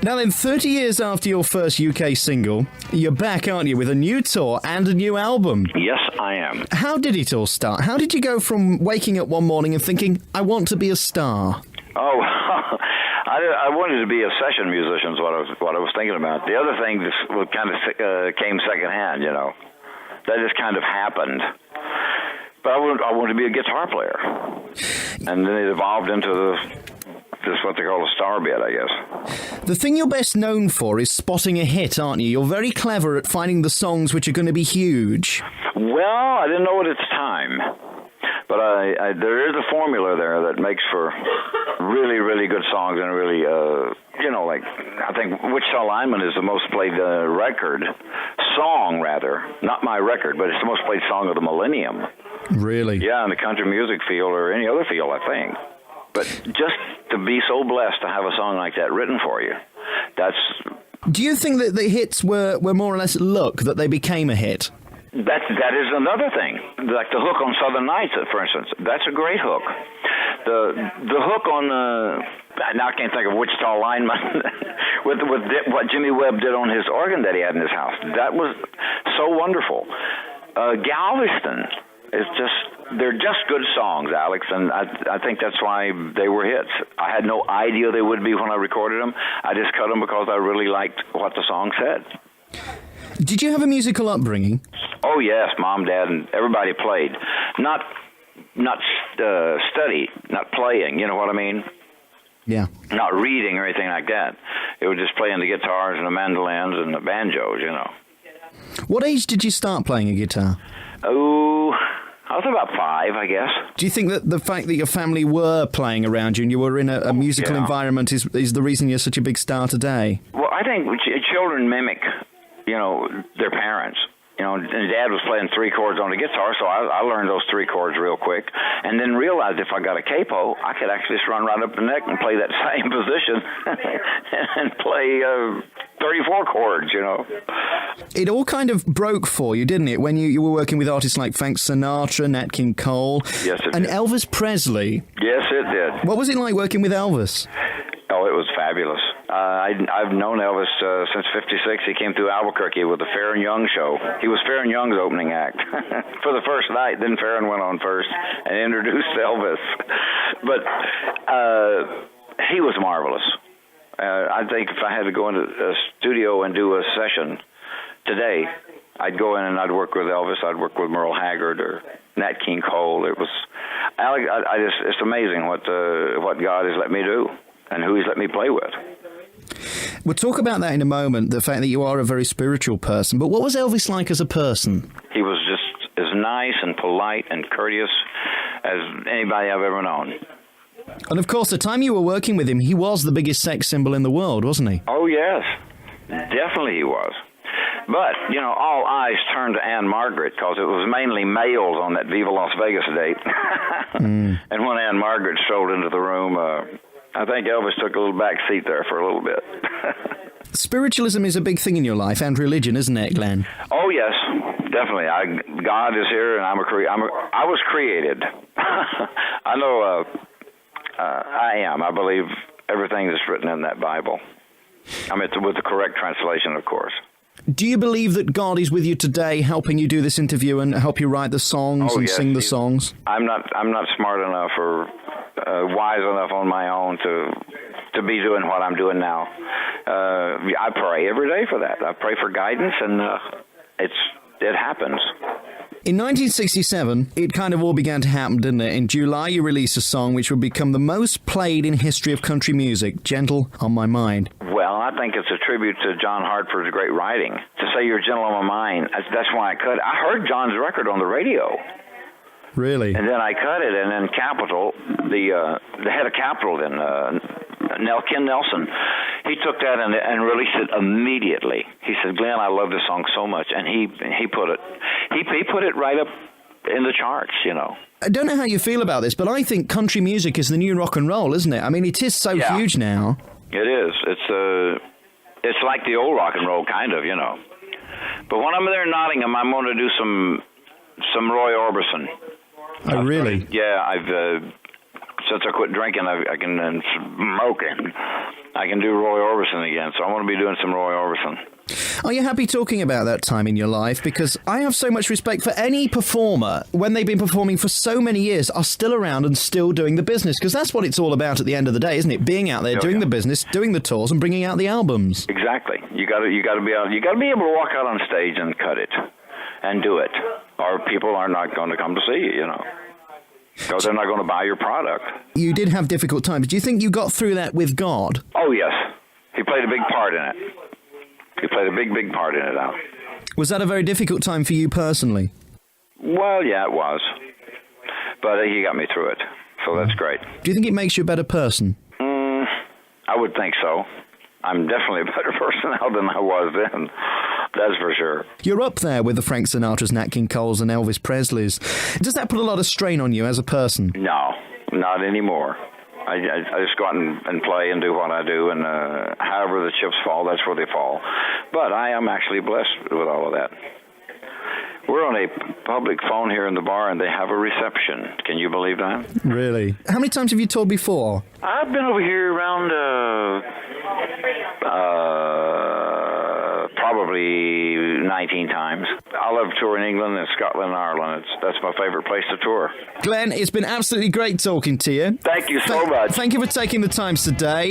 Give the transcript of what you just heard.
Now then, 30 years after your first UK single, you're back, aren't you, with a new tour and a new album? Yes, I am. How did it all start? How did you go from waking up one morning and thinking, I want to be a star? Oh, I wanted to be a session musician is what I was thinking about. The other thing just kind of came secondhand, you know. That just kind of happened. But I wanted to be a guitar player. And then it evolved into just what they call a star bit, I guess. The thing you're best known for is spotting a hit, aren't you? You're very clever at finding the songs which are going to be huge. Well, I didn't know it at the time. But there is a formula there that makes for really, really good songs and really, like, I think Wichita Lineman is the most played song, not my record, but it's the most played song of the millennium. Really? Yeah, in the country music field or any other field, I think. But just to be so blessed to have a song like that written for you, that's... Do you think that the hits were more or less luck, that they became a hit? That is another thing. Like the hook on Southern Nights, for instance. That's a great hook. The hook on now I can't think of Wichita Lineman with what Jimmy Webb did on his organ that he had in his house. That was so wonderful. Galveston is they're just good songs, Alex, and I think that's why they were hits. I had no idea they would be when I recorded them. I just cut them because I really liked what the song said. Did you have a musical upbringing? Oh, yes. Mom, Dad, and everybody played. Not study, not playing, you know what I mean? Yeah. Not reading or anything like that. It was just playing the guitars and the mandolins and the banjos, you know. What age did you start playing a guitar? Oh, I was about 5, I guess. Do you think that the fact that your family were playing around you and you were in a musical environment is the reason you're such a big star today? Well, I think children mimic, their parents. And Dad was playing 3 chords on the guitar, so I learned those 3 chords real quick, and then realized if I got a capo, I could actually just run right up the neck and play that same position and play 34 chords, It all kind of broke for you, didn't it, when you were working with artists like Frank Sinatra, Nat King Cole, yes, it and did. Elvis Presley. Yes, it did. What was it like working with Elvis? Oh, it was fabulous. I've known Elvis since '56. He came through Albuquerque with the Fair and Young show. He was Fair and Young's opening act for the first night. Then Fair and went on first and introduced Elvis. But he was marvelous. I think if I had to go into a studio and do a session today, I'd go in and I'd work with Elvis. I'd work with Merle Haggard or Nat King Cole. It was, Alex. It's amazing what God has let me do and who He's let me play with. We'll talk about that in a moment, the fact that you are a very spiritual person. But what was Elvis like as a person? He was just as nice and polite and courteous as anybody I've ever known. And of course, the time you were working with him, he was the biggest sex symbol in the world, wasn't he? Oh, yes. Definitely he was. But, all eyes turned to Ann Margaret because it was mainly males on that Viva Las Vegas date. And when Ann Margaret strolled into the room, I think Elvis took a little back seat there for a little bit. Spiritualism is a big thing in your life, and religion, isn't it, Glenn? Oh, yes, definitely. God is here, and I was created. I know I am. I believe everything that's written in that Bible. I mean, with the correct translation, of course. Do you believe that God is with you today, helping you do this interview and help you write the songs sing the songs? I'm not smart enough or wise enough on my own to be doing what I'm doing now. I pray every day for that. I pray for guidance, and it happens. In 1967, it kind of all began to happen, didn't it? In July, you released a song which would become the most played in history of country music, Gentle on My Mind. Well, I think it's a tribute to John Hartford's great writing. To say you're gentle on my mind, that's why I cut it. I heard John's record on the radio. Really? And then I cut it, and then Capitol, the head of Capitol then, Ken Nelson, he took that and released it immediately. He said, "Glenn, I love this song so much," and he put it right up in the charts, I don't know how you feel about this, but I think country music is the new rock and roll, isn't it? I mean, it is so huge now. It is. It's like the old rock and roll, kind of, But when I'm there in Nottingham, I'm going to do some Roy Orbison. Oh, really? Yeah, I've since I quit drinking, I can smoking. I can do Roy Orbison again, so I want to be doing some Roy Orbison. Are you happy talking about that time in your life? Because I have so much respect for any performer when they've been performing for so many years, are still around and still doing the business. Because that's what it's all about at the end of the day, isn't it? Being out there, doing the business, doing the tours, and bringing out the albums. Exactly. You got to be out. You got to be able to walk out on stage and cut it, and do it, or people are not going to come to see you. You know. Because they're not going to buy your product. You did have difficult times. Do you think you got through that with God? Oh, yes. He played a big part in it. He played a big, big part in it, Al. Was that a very difficult time for you personally? Well, yeah, it was. But he got me through it, so that's great. Do you think it makes you a better person? I would think so. I'm definitely a better person now than I was then. That's for sure. You're up there with the Frank Sinatras, Nat King Coles, and Elvis Presleys. Does that put a lot of strain on you as a person? No, not anymore. I just go out and play and do what I do, and however the chips fall, that's where they fall. But I am actually blessed with all of that. We're on a public phone here in the bar, and they have a reception. Can you believe that? Really? How many times have you toured before? I've been over here around probably 19 times. I love touring England and Scotland and Ireland. That's my favorite place to tour. Glenn, it's been absolutely great talking to you. Thank you so much. Thank you for taking the time today.